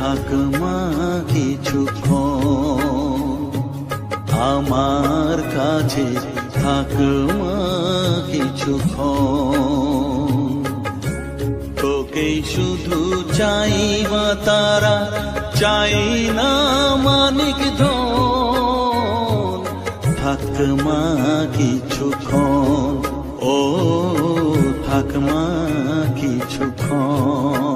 থাক মা কিছুক্ষণ, আমার কাছে থাক মা কিছুক্ষণ। তোকেই শুধু চাই মা তারা, চাই না মানিক ধন। থাক মা কিছুক্ষণ, ও থাক মা কিছুক্ষণ,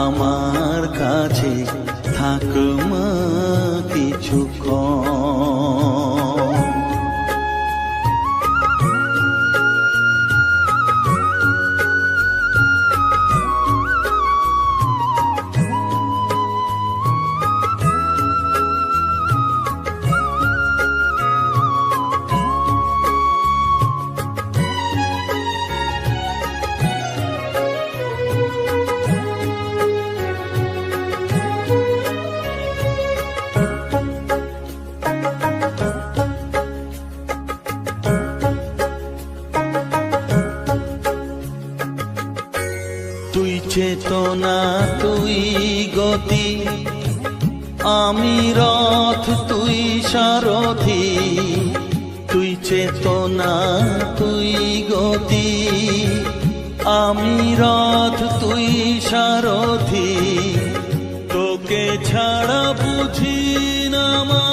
আমার কাছে থাক মা কিছুক্ষণ। তুই চেতনা, তুই গতি, আমি রথ, তুই সারথি। তুই চেতনা, তুই গতি, আমি রথ, তুই সারথি। তোকে ছাড়া বুঝি না মা,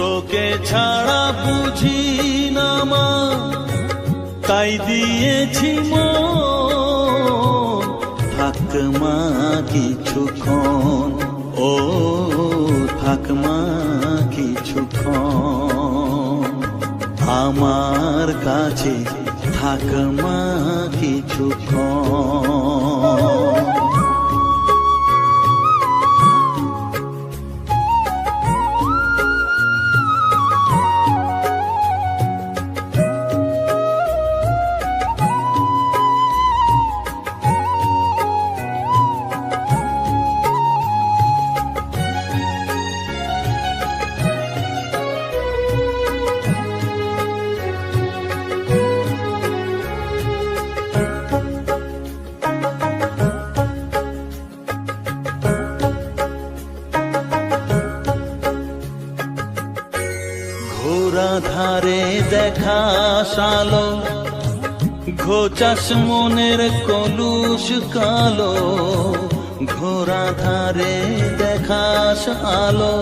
তোকে ছাড়া বুঝি না মা, তাই দিয়েছি মন। থাক মা কিছুক্ষণ, ও থাক মা কিছুক্ষণ, আমার কাছে থাক মা কিছুক্ষণ। ঘোরা ধারে দেখা সালো, ঘোচাস মনের কলুষ কালো। ঘোরা ধারে দেখাস আলো,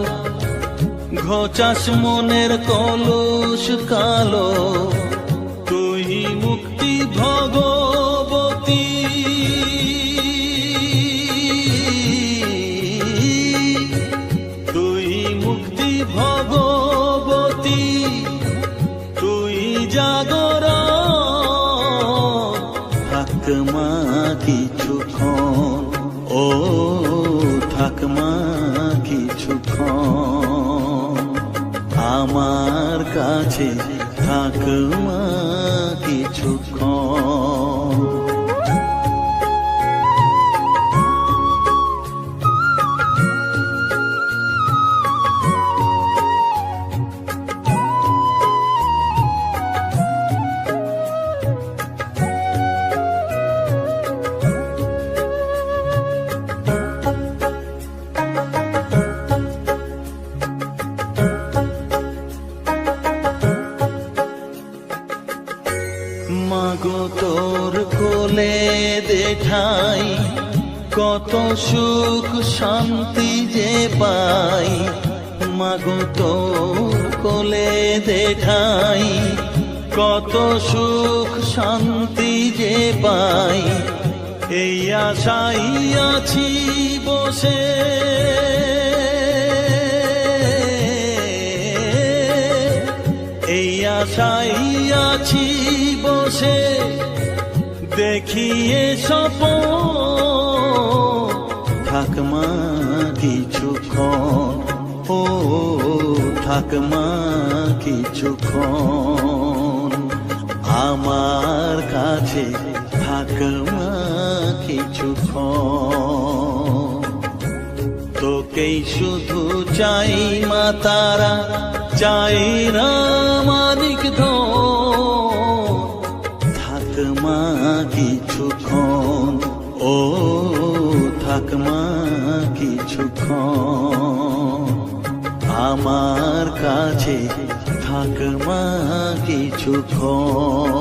ঘোচাস মনের কলুষ কালো। তুই মুক্তি ভগবতী, তুই মুক্তি ভগবতী, তুই জাগরণ। থাক মা কিছুক্ষণ, ও থাক মা কিছুক্ষণ, আমার কাছে থাক মা কিছুক্ষণ। মাগো তোর কোলে দেখাই, কত সুখ শান্তি যে পাই। মাগো তোর কোলে দেখাই, কত সুখ শান্তি যে পাই। এই আশাই আছি বসে, এই আশাই আছি বসে, দেখিয়ে স্বপন। থাক মা কিছুক্ষণ, ও থাক মা কিছুক্ষণ, আমার কাছে থাক মা কিছুক্ষণ। তোকেই শুধু চাই মা তারা, চাই না মানিক ধন। থাক মা কিছুক্ষণ, ও থাক মা কিছুক্ষণ, আমার কাছে থাক মা কিছুক্ষণ।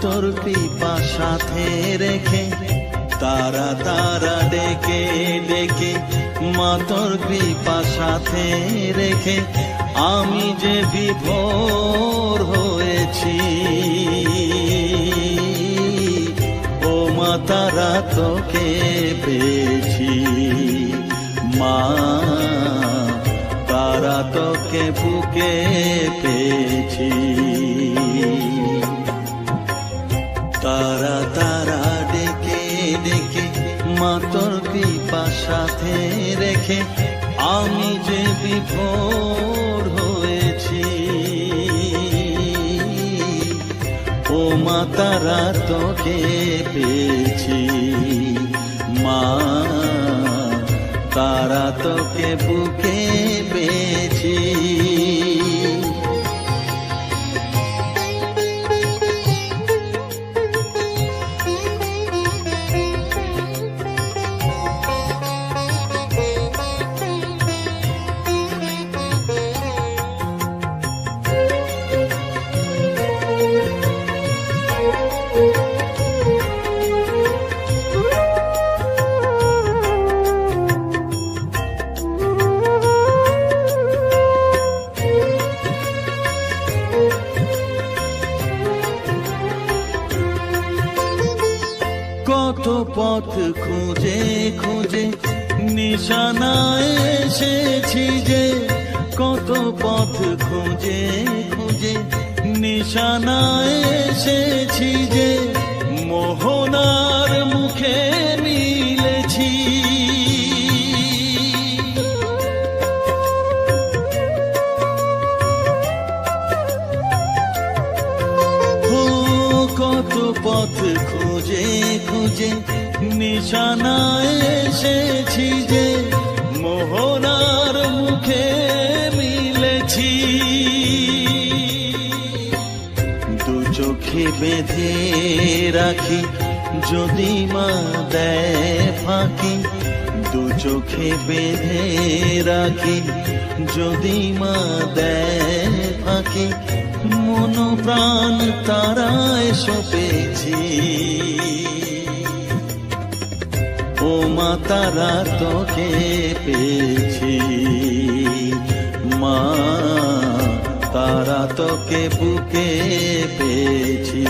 তোর কৃপা সাথে রেখে, তারা তারা ডেকে ডেকে মা তোর কৃপা সাথে রেখে, আমি যে বিভোর হয়েছি। ও মা তারা তোকে পেয়েছি, মা তারা তোকে বুকে পেয়েছি। তারা তারা ডেকে ডেকে মা তোর কৃপা সাথে রেখে, আমি যে বিভোর হয়েছি। ও মা তারা তোকে পেয়েছি, মা তারা তোকে বুকে পেয়েছি। কত পথ খুঁজে খুঁজে নিশানায় এসেছি যে, কত পথ খুঁজে খুঁজে নিশানায় এসেছি যে, মোহনার মুখে মিলেছি। কত পথ খুঁজে খুঁজে নিশানায় এসেছি যে, মোহনার মুখে মিলেছি। দু চোখে বেঁধে রাখি যদি মা দেয় ফাঁকি, দু চোখে বেঁধে রাখি যদি মা দেয় ফাঁকি, মন প্রাণ তারায় সপেছি। ও মা তারা তোকে পেয়েছি, মা তারা তোকে বুকে পেয়েছি।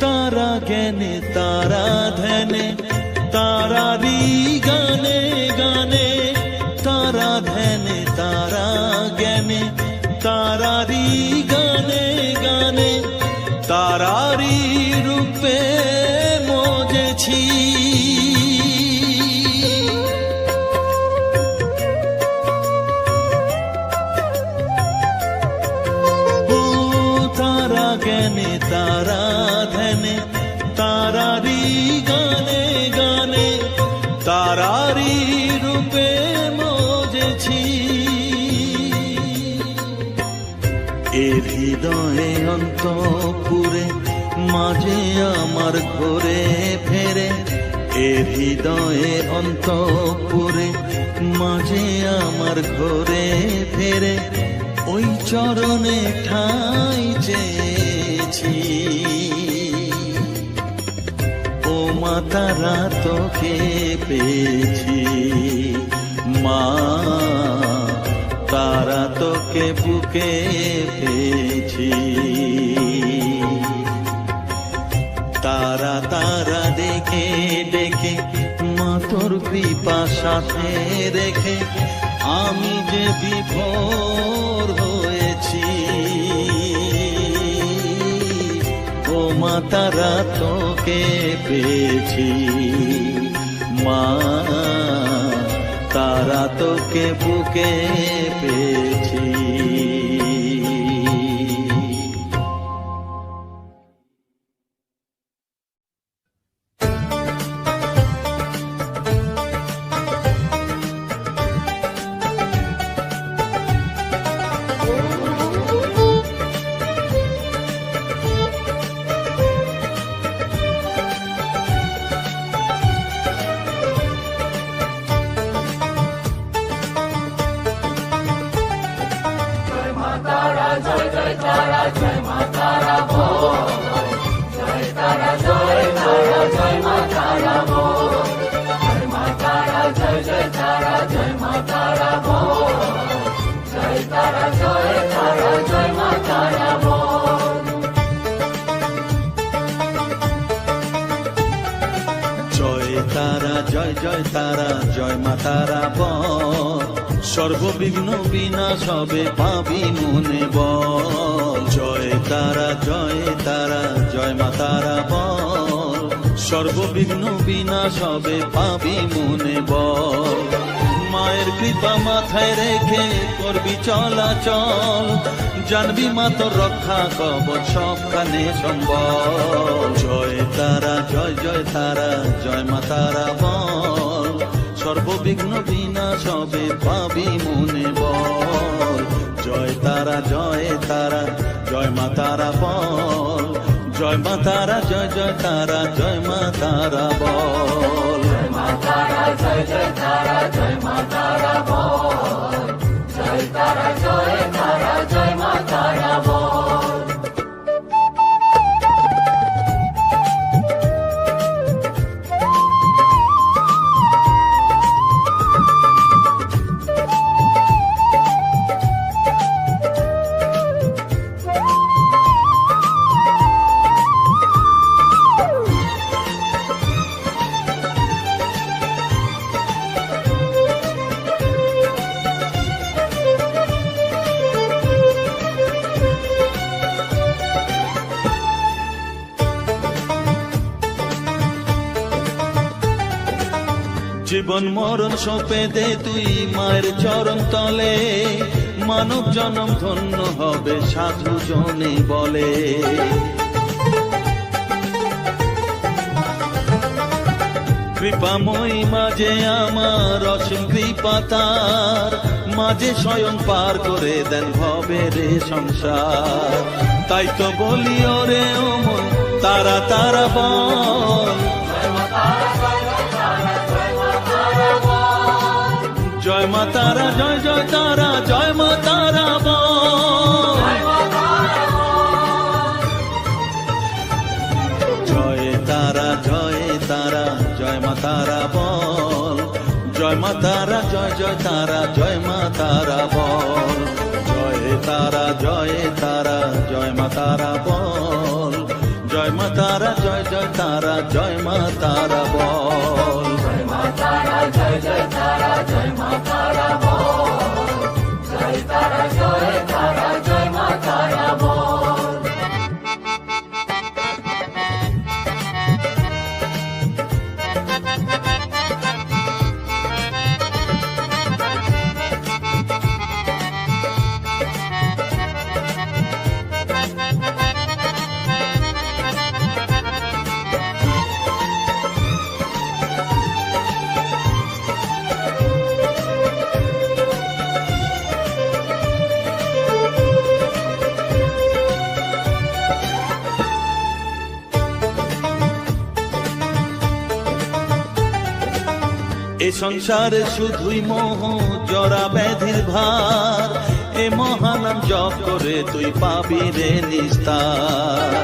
তারা জ্ঞানে তারা ধ্যানে তারারি গানে গানে, তারা ধ্যানে তারা জ্ঞানে তারারি গানে গানে, তারারি রূপে মজেছি। ও তারা জ্ঞানে তারা ধ্যানে তারারি গানে গানে, তারারি রূপে মজেছি। এর হৃদয়ে অন্তপুরে মাঝে আমার ঘরে ফেরে, এর হৃদয়ে অন্তপুরে মাঝে আমার ঘরে ফেরে, ওই চরণে ঠাঁই চেয়েছি। মা তারা তোকে পেয়েছি, মা তারা তোকে বুকে পেয়েছি। তারা তারা ডেকে ডেকে মা তোর কৃপা সাথে রেখে আমি যে বিভোর হয়েছি। ও মা তারা তোকে পেয়েছি, মা তারা তোকে বুকে পেয়েছি। জয় জয় তারা জয় মা তারা বল, সর্ববিঘ্ন বিনাশ হবে পাবি মনে বল। জয় তারা জয় মা তারা বল, সর্ববিঘ্ন বিনাশ হবে পাবি মনে বল। মায়ের কৃপা মাথায় রেখে করবি চলাচল, জানবি মা তোর রক্ষা কবচ সবখানে সম্বল। জয় তারা জয় মা তারা বল, সর্ববিঘ্ন বিনাশ হবে পাবি মনে বল। জয় তারা জয় মা তারা বল, জয় মা তারা জয় তারা জয় মা তারা বল। জয় মা তারা জয় মা তারা বল, জয় তারা জয় মা তারা বল। জীবন মরণ সঁপে দে তুই মায়ের চরণ তলে, মানব জনম ধন্য হবে সাধু জনে বলে। কৃপাময়ী মাঝে আমার অসীম কৃপা তার, মাঝে স্বয়ং পার করে দেন ভবের সংসার। তাই তো বলি ওরে ও মন তারা তারা বল, জয় মা তারা জয় তারা জয় মা তারা বল। জয় তারা জয় মা তারা বল, জয় মা তারা জয় তারা জয় মা তারা বল। জয় তারা জয় মা তারা বল, জয় মা তারা জয় তারা জয় মা তারা বল। জয় মা তারা জয় তারা জয় মা তারা বল, জয় তারা জয় মা তারা বল। এ সংসারে শুধুই মোহ জরা ব্যাধির ভার, এ মহানাম জপ করে তুই পাবি রে নিস্তার।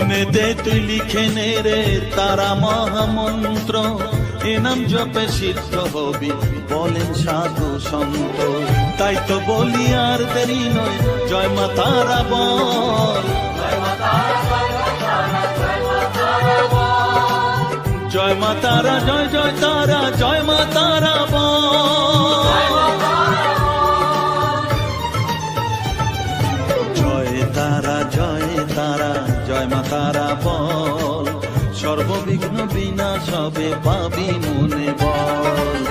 মনেতে তুই লিখে নে রে তারা মহামন্ত্র, এ নাম জপে সিদ্ধ হবি বলেন সাধু সন্ত। তাই তো বলি আর দেরি নয়, জয় মা তারা বল, জয় মা তারা, জয় জয় তারা, জয় মা তারা বল। জয় তারা, জয় তারা, জয় মা তারা বল, সর্ববিঘ্ন বিনাশ হবে পাবি মনে বল।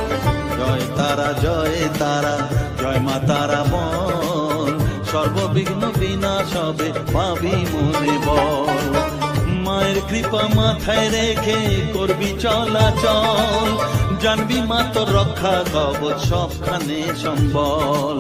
জয় তারা, জয় তারা, জয় মা তারা বল, সর্ববিঘ্ন বিনাশ হবে পাবি মনে বল। মায়ের কৃপা মাথায় রেখে করবি চলাচল, জানবি মা তোর রক্ষা কবচ সবখানে সম্বল।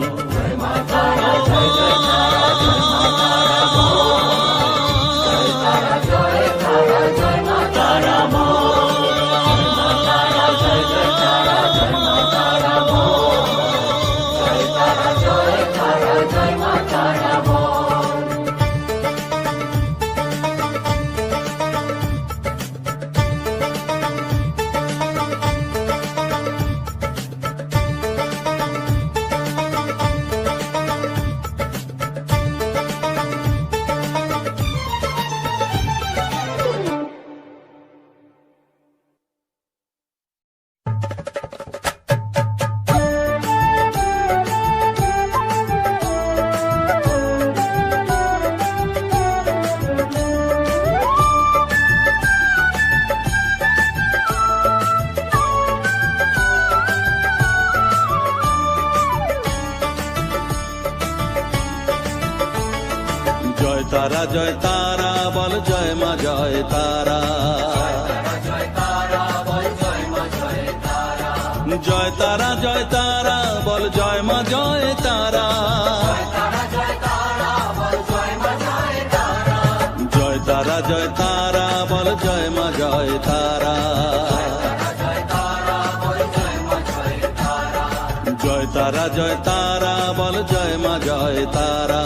জয় তারা, জয় তারা বল, জয় মা জয় তারা, জয় তারা, জয় তারা বল, জয় মা জয় তারা, জয় তারা, জয় তারা বল, জয় মা জয় তারা, জয় তারা, জয় তারা বল, জয় মা জয় তারা,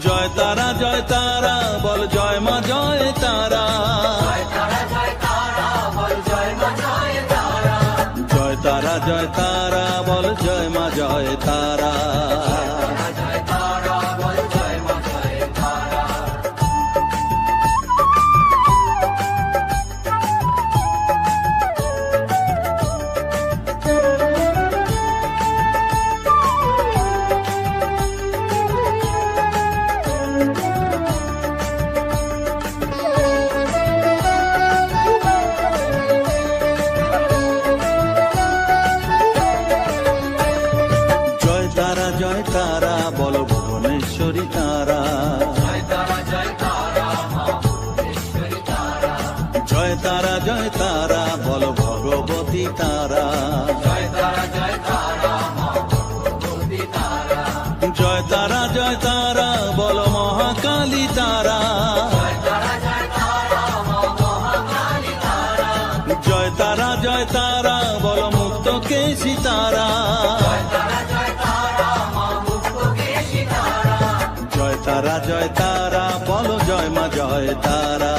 জয় তারা, জয় তারা বল, জয় মা জয় তারা, জয় তারা, জয় তারা বল, জয় মা জয় তারা। জয় তারা বল, ভুবনেশ্বরী তারা, জয় তারা, জয় তারা বল, ভগবতী তারা, জয় তারা, জয় তারা বল, মহাকালী তারা, জয় তারা, জয় তারা বল, মুক্ত কেশী তারা, জয় তারা, জয় তারা বল, জয় মা জয় তারা।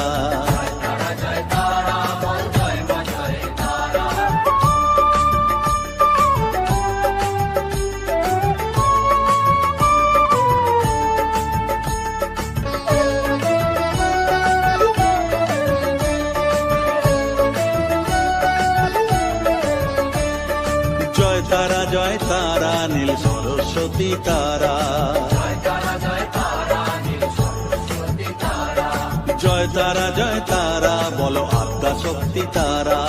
জয় তারা, জয় তারা নীল সরস্বতী তারা, জয় তারা, জয় তারা বল, আদ্যা শক্তি তারা,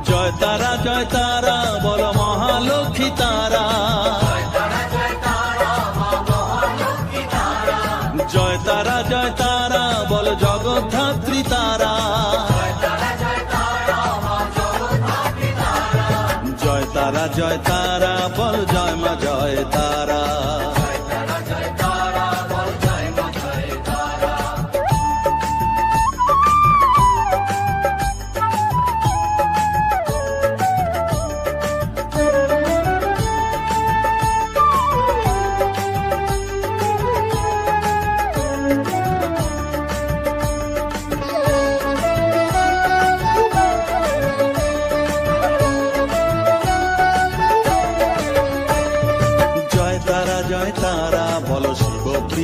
জয় তারা, জয় তারা বল, মহালক্ষ্মী তারা, জয় তারা, জয় তারা বল, জগদ্ধাত্রী তারা, জয় তারা, জয় তারা বল, জয় মা জয় তারা।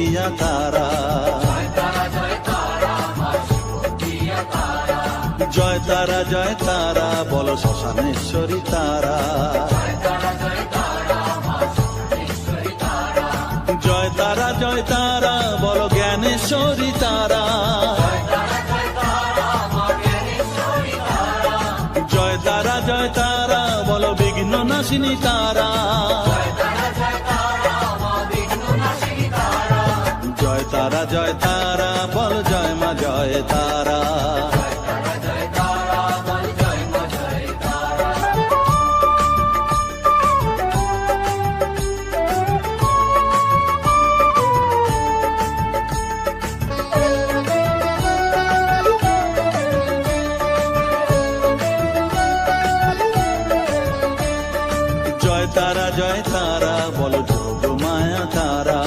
দিয়া তারা, জয় তারা জয় তারা বলো শ্মশানেশ্বরী তারা, জয় তারা জয় তারা বলো জ্ঞানেশ্বরী তারা, জয় তারা জয় তারা বলো বিঘ্ন নাশিনী তারা, জয় তারা জয় তারা বল জয় মা জয় তারা। জয় তারা জয় তারা বলো যোগ মায়া তারা,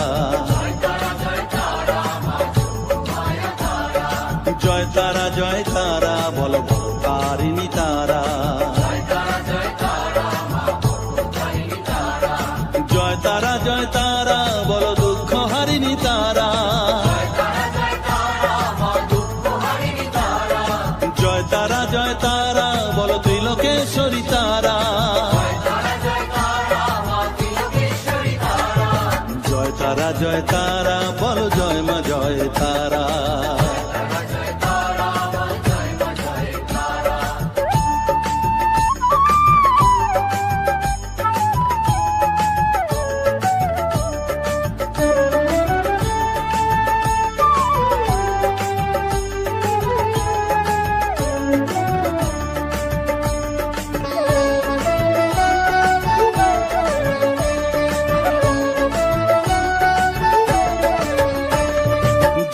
জয় তারা জয় তারা বলো ভবতারিণী তারা, জয় তারা জয় তারা বলো দুঃখ হারিণী তারা, জয় তারা জয় তারা বলো ত্রিলোকেশ্বরী তারা, জয় তারা জয় তারা বলো জয় মা জয় তারা।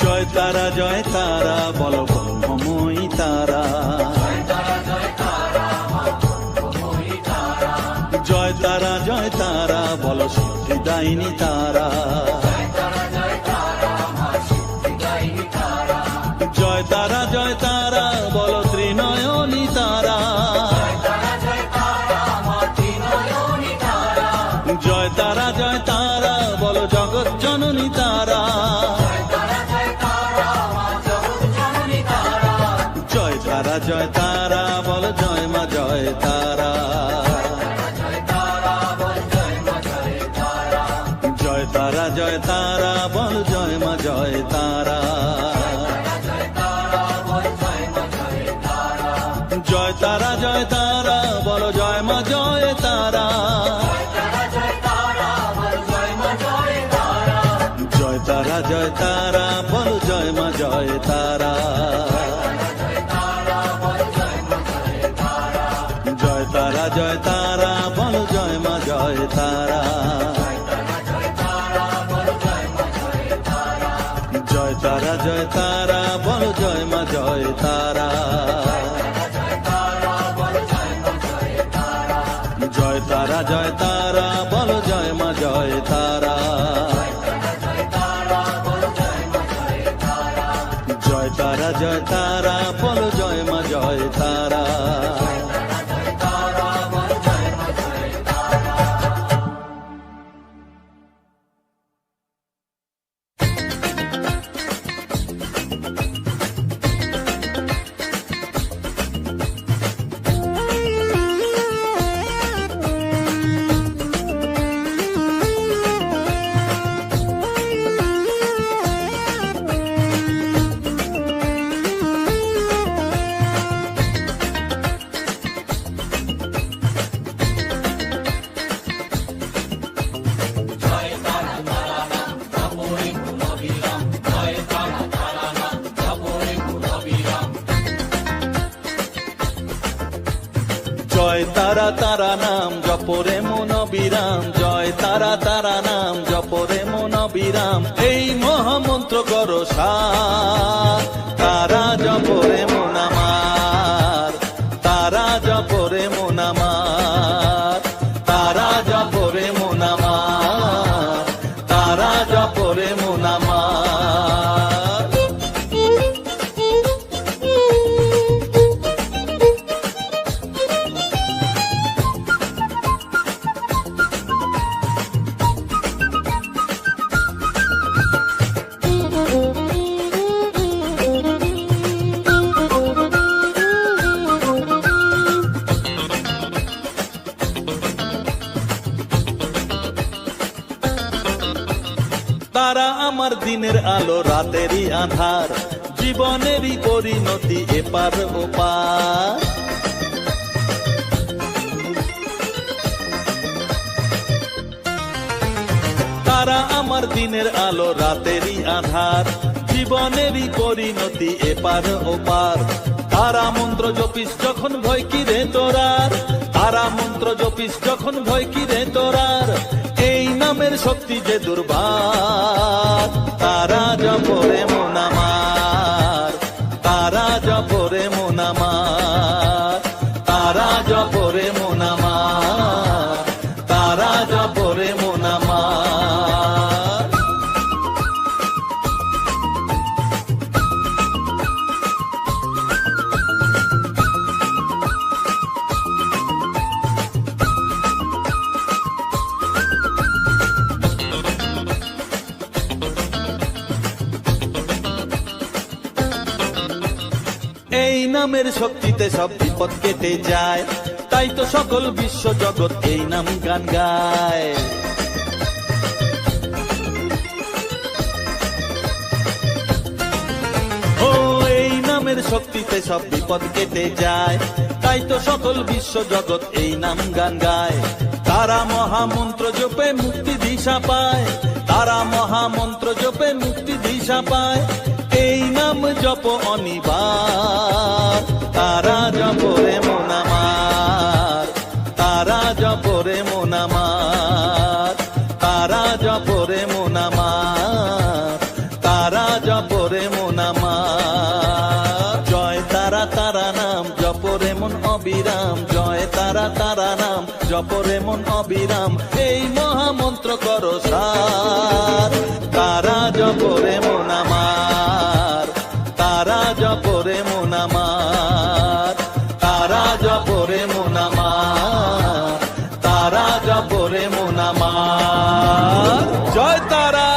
জয় তারা জয় তারা বলো ব্রহ্মময়ী তারা, জয় তারা জয় তারা বলো সিদ্ধিদায়িনী তারা, জয় তারা জয় তারা বলো ত্রিনয়নী তারা, জয় তারা জয় তারা বলো জগৎ জননী তারা, জয় তারা জয় তারা বলো জয় মা জয় তারা, জয় তারা জয় তারা বলো জয় মা জয় তারা, জয় তারা জয় তারা বলো জয় মা জয় তারা, জয় তারা জয় তারা বলো জয় মা জয় তারা, জয় তারা জয় তারা বলো জয় মা জয় তারা, জয় তারা জয় তারা বলো জয় মা জয় তারা, জয় তারা জয় তারা বলো জয় মা জয় তারা, জয় তারা জয় তারা বলো জয় মা জয় তারা। জয় তারা তারা নাম জপরে মন বিরাম, জয় তারা তারা নাম জপরে মন বিরাম, এই মহামন্ত্র করো সার, তারা জপরে মন আমার, তারা জপরে মন আমার, তারা জপরে মন আমার, তারা জপরে মন আমার। তারা আমার দিনের আলো রাতেরই আধার, জীবনেরই পরিণতি এপার ওপার। তারা আমার দিনের আলো রাতেরই আধার, জীবনেরই পরিণতি এপার ওপার। তারা মন্ত্র জপিস যখন ভয় কি রে তোরার, তারা মন্ত্র জপিস যখন ভয় কি রে তোরার, এই নামের শক্তি যে দুর্বার। তারা জপরে মন আমার, তারা জপরে মন আমার, তারা জপরে মন আমার, তারা জপরে মন আমার। এই নামের শক্তিতে সব বিপদ কেটে যায়, তাই তো সকল বিশ্ব জগৎ এই নাম গান গায়। ও এই নামের শক্তিতে সব বিপদ কেটে যায়, তাই তো সকল বিশ্ব জগৎ এই নাম গান গায়। তারা মহামন্ত্র জপে মুক্তি দিশা পায়, তারা মহামন্ত্র জপে মুক্তি দিশা পায়, এই নাম জপ অনিবার। তারা জপরে মন আমার, তারা জপরে মন আমার, তারা জপরে মন আমার, তারা জপরে মন আমার। জয় তারা তারা নাম জপরে মন অবিরাম, জয় তারা তারা নাম জপরে মন অবিরাম, এই মহামন্ত্র করো সার। তারা জপরে মন আমার, তারা জপরে মন আমার, তারা জপরে মন আমার, তারা জপরে মন আমার। জয় তারা।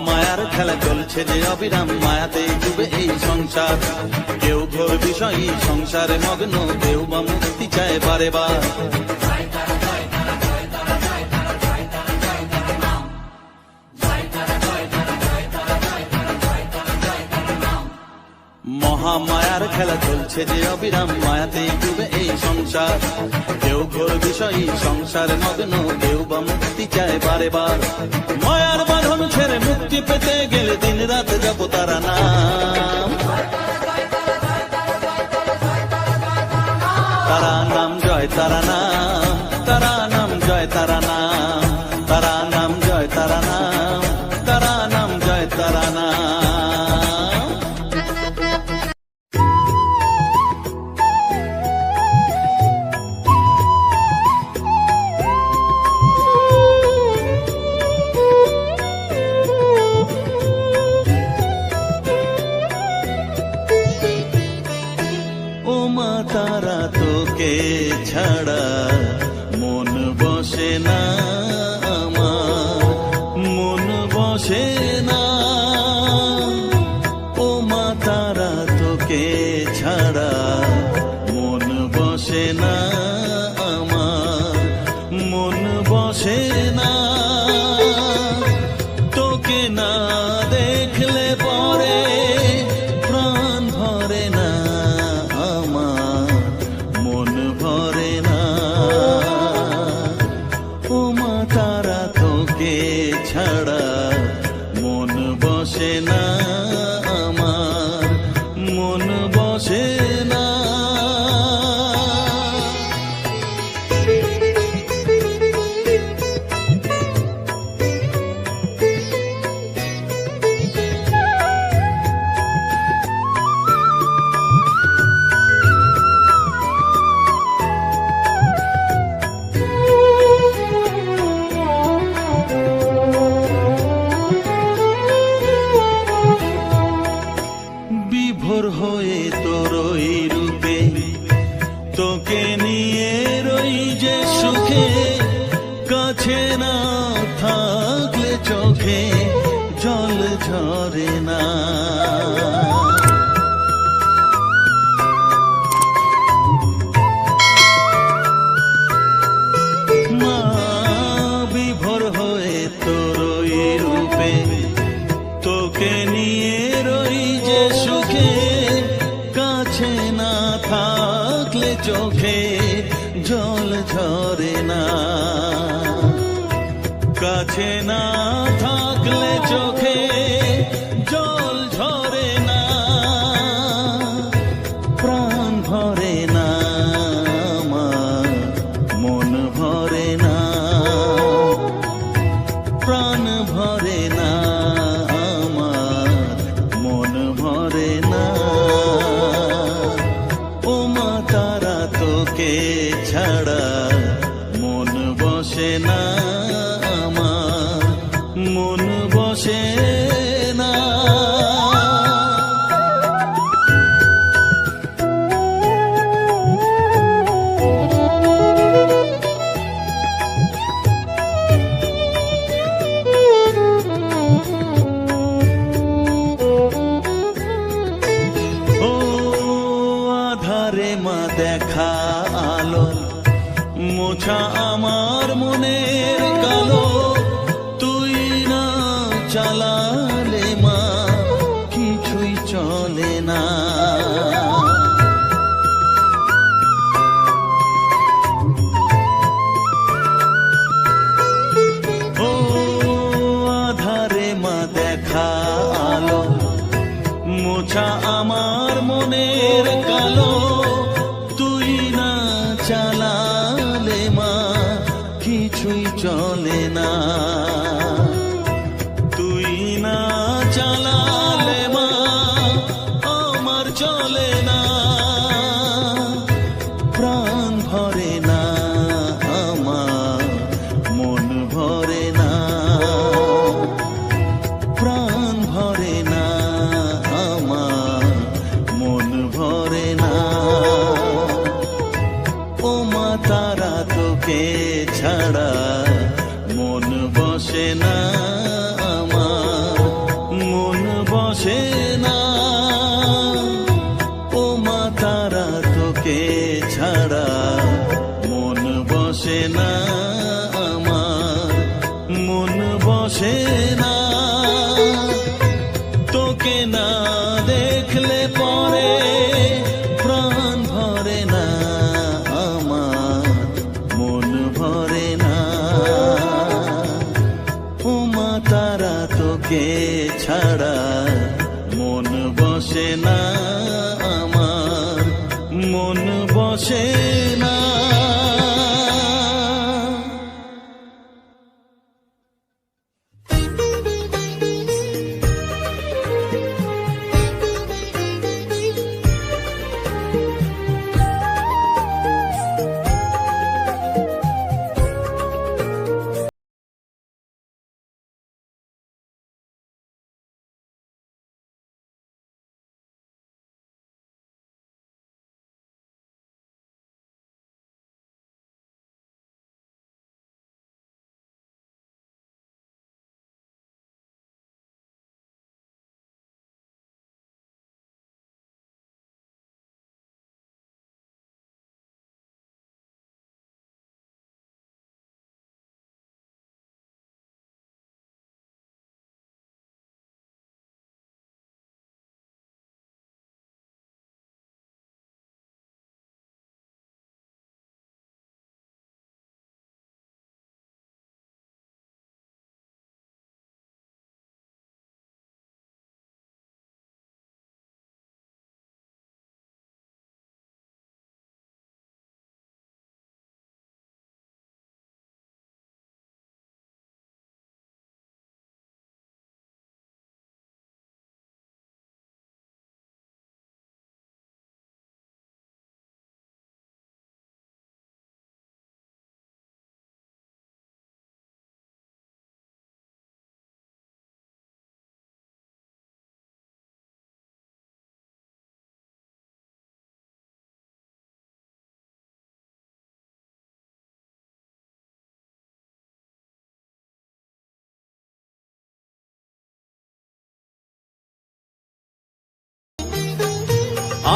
মায়ার খেলা চলছে যে অবিরাম, মায়াতে ডুবে এই সংসার। কেউ ঘোর বিষয়ী সংসারে মগ্ন, কেউ বা মুক্তি চায় বারে বার। মহামায়ার খেলা চলছে যে অবিরাম, মায়াতে ডুবে এই সংসার। কেউ ঘোর বিষয়ী সংসারে মগ্ন, কেউ বা মুক্তি চায় বারে বার। মায়ার বাঁধন ছেড়ে মুক্তি পেতে গেলে দিন রাত জপ তারা নাম, তারা নাম জয় তারা নাম, তারা নাম জয় তারা নাম, তারা নাম জয় তারা নাম, তারা নাম জয় তারা নাম। তারা তোকে ছাড়া মন বসে না আমার, মন বসে না। ও মা তারা তোকে ছাড়া মন বসে না আমার, মন বসে না। তোকে না দেখলে পরে প্রাণ ভরে না, মন ভরে না। ও মা তারা তোকে ছাড়া মন বসে না আমার, মন বসে না। তোকে নিয়ে রই যে সুখে, কাছে না থাকলে চোখে জল ঝরে না। মা বিভোর হয়ে তোর ওই রূপে, তোকে নিয়ে রই যে সুখে, কাছে না থাকলে চোখে জল ঝরে না। কাছে না থাকলে চোখে জল ঝরে না, প্রাণ ভরে না আমার, মন ভরে না, প্রাণ ভরে না আমার, মন ভরে না। ও মা তারা তোকে ছাড়া মন বসে না আমার, মন বসে না। ও আধারে মা দেখা আলো, মোছা আমার মনের কালো, তুই না চালালে মা কিছুই চলে না। ও আধারে মা দেখা আলো, মোছা আমার মনের কালো, তুই না চালালে মা কিছুই চলে না। তুই না চালালে মা আমার চলে না, প্রাণ ভরে না আমার, মন ভরে না, প্রাণ ভরে না আমার, মন ভরে না। ও মা তারা তোকে ছাড়া মন বসে না আমার, মন বসে না। ও মা তারা তোকে ছাড়া মন বসে না আমার, মন বসে না। তোকে না দেখলে পরে প্রাণ ভরে না আমার, মন ভরে না। ও মা তারা তোকে ছাড়া মন বসে না আমার, মন বসে না।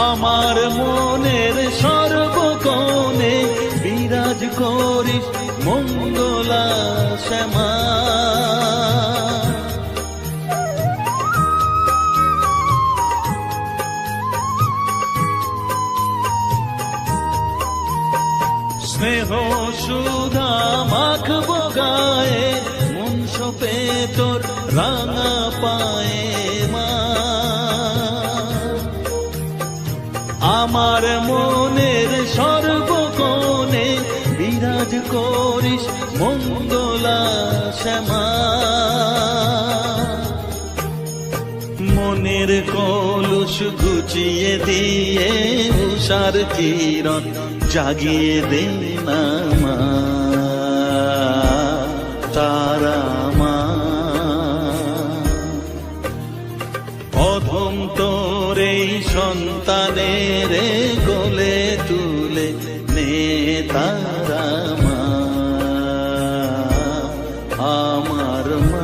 আমার মনের সর্বকোণে বিরাজ করিস মঙ্গলা শ্যামা। স্নেহ সুধা মাখবো গায়ে, মন সপে তোর রাঙা পায়ে মা। আমার মনের সর্বকোণে বিরাজ করিস মঙ্গলা শ্যামা। মনের কলুষ ঘুচিয়ে দিয়ে উষার কিরণ জাগিয়ে দে না মা, তারা মা। অধম তোর এই সন্তানের কোলে তুলে নে তারা মা, আমার মা।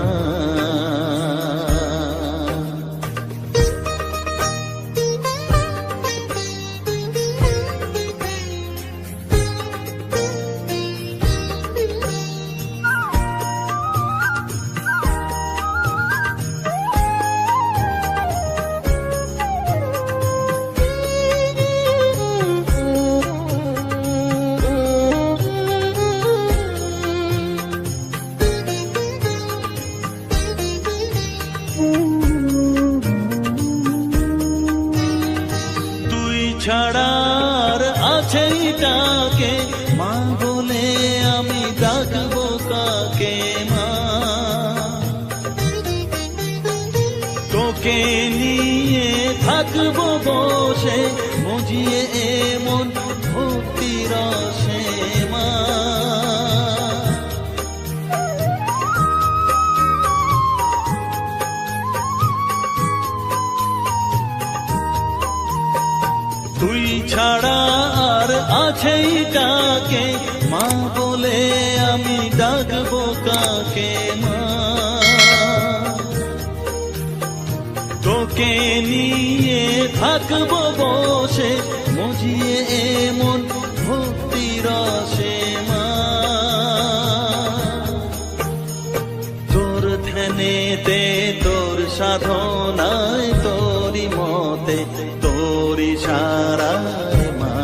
ছাড়ার আছে ডাকে মা বলে আমি ডাকবো কাকে মা। তোকে নিয়ে থাকবো বসে মজিয়ে এমন ভক্তি রসে মা। তুই ছাড়া আর আছেই ডাকে মা বলে আমি ডাকবো কাকে মা। তোকে নিয়ে থাকবো বসে মজিয়ে এমন ভক্তি রসে মা। তোর ধ্যানেতে তোর সাধনায় তোরি মতে তোরি সারায় মা।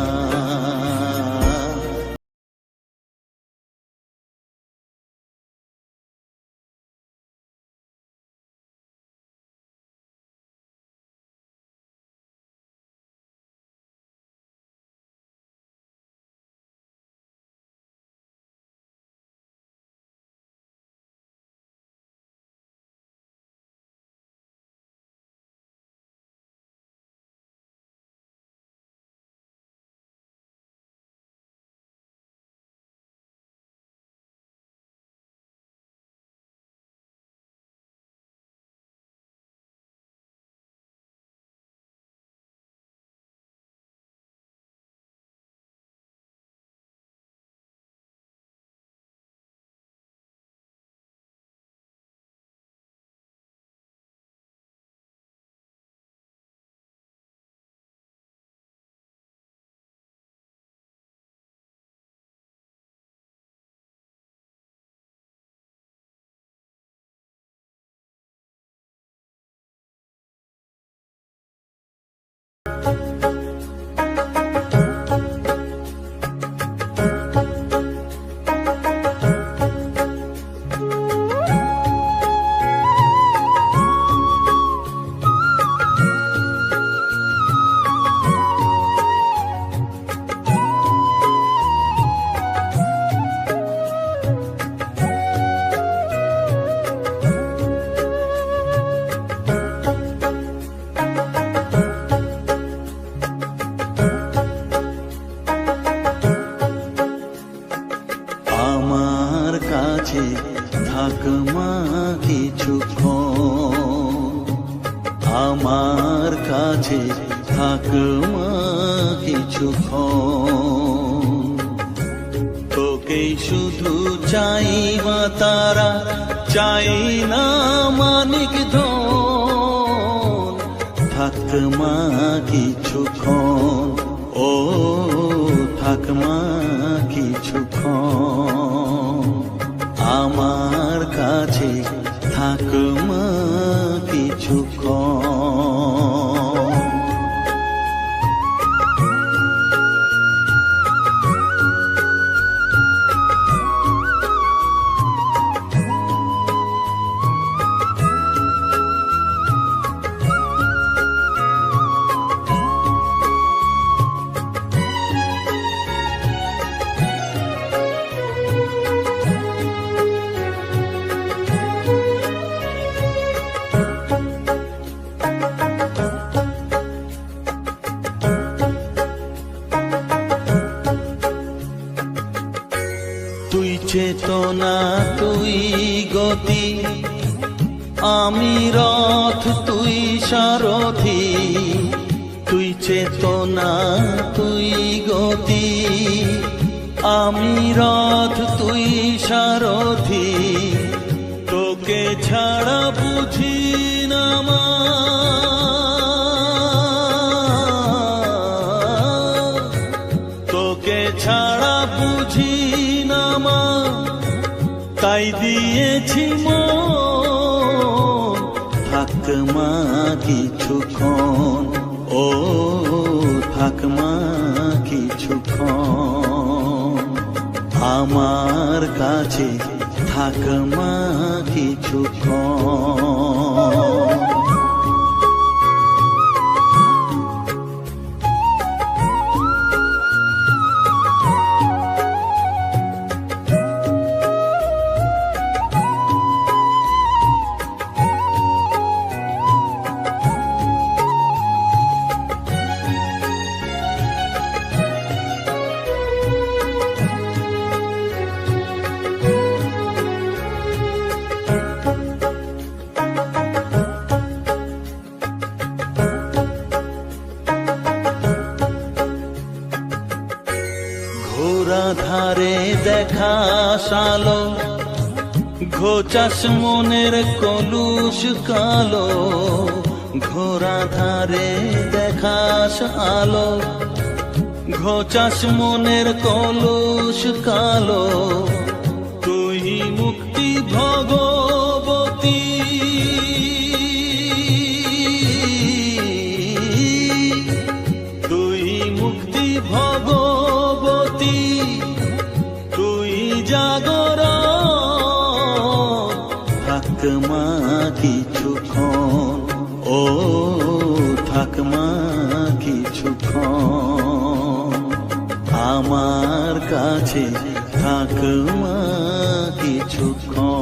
থাক মা কিছুক্ষণ, আমার কাছে থাক মা কিছুক্ষণ। তোকেই শুধু চাই মা তারা, চাই না মানিক ধন। থাক মা কিছুক্ষণ, ও থাক মা কিছুক্ষণ, আমার কাছে থাক মা কিছুক্ষণ। তুই চেতনা তুই গতি, আমি রথ তুই সারথি। তুই চেতনা তুই গতি, আমি রথ তুই সারথি। তোকে ছাড়া বুঝি না মা, তোকে ছাড়া বুঝি না মা, তাই দিয়েছি মন। থাক মা কিছুক্ষণ, ও থাক মা কিছুক্ষণ, আমার কাছে থাক মা কিছুক্ষণ। ঘোরা ধারে দেখা সালো, ঘোচাস মনের কলুষ কালো। ঘোরা ধারে দেখাস আলো, ঘোচাস মনের কলুষ কালো। তুই মুক্তি ভগবতী, তুই মুক্তি ভগবতী, তুই জাগর। থাক মা কিছুক্ষণ, ও থাক মা কিছুক্ষণ, আমার কাছে থাক মা কিছুক্ষণ।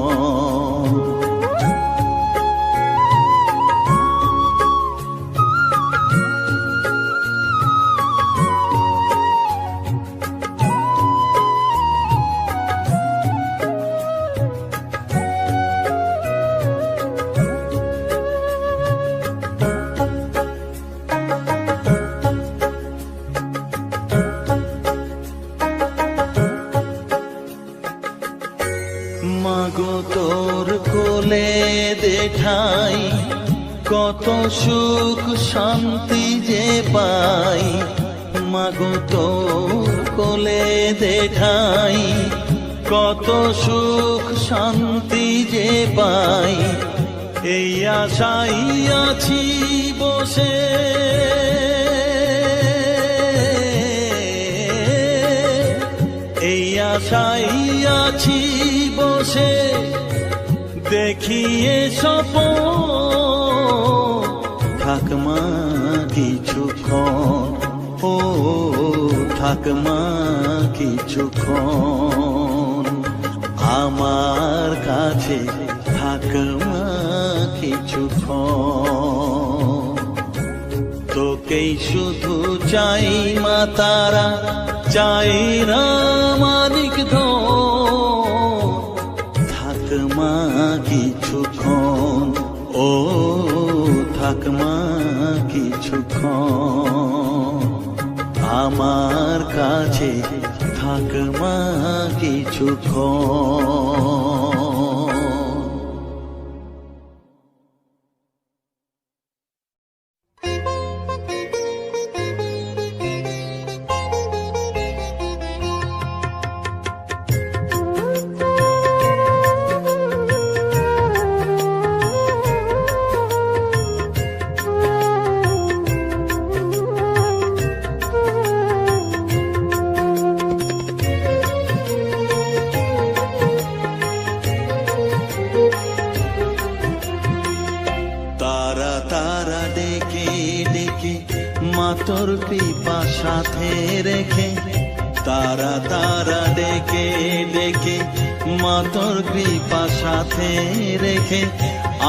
মাগো তোর কোলে দেখাই, কত সুখ শান্তি যে পাই। মাগো তোর কোলে দেখাই, কত সুখ শান্তি যে পাই। এই আশাই আছি বসে, এই আশাই আছি বসে, দেখিয়ে স্বপন। থাক মা কিছুক্ষণ, ও থাক মা কিছুক্ষণ, আমার কাছে থাক মা কিছুক্ষণ। তোকেই শুধু চাই মা তারা, চাই না মানিক ধন। থাক মা কিছুক্ষণ, ও থাক মা কিছুক্ষণ, আমার কাছে থাক মা কিছুক্ষণ। সাথে রেখে তারা তারা ডেকে ডেকে মা তোর কৃপা সাথে রেখে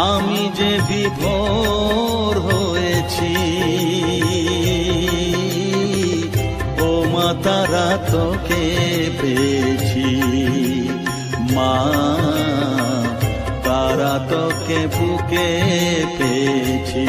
আমি যে বিভোর হয়েছি। ও মা তারা তোকে পেয়েছি, মা তারা তোকে বুকে পেয়েছি।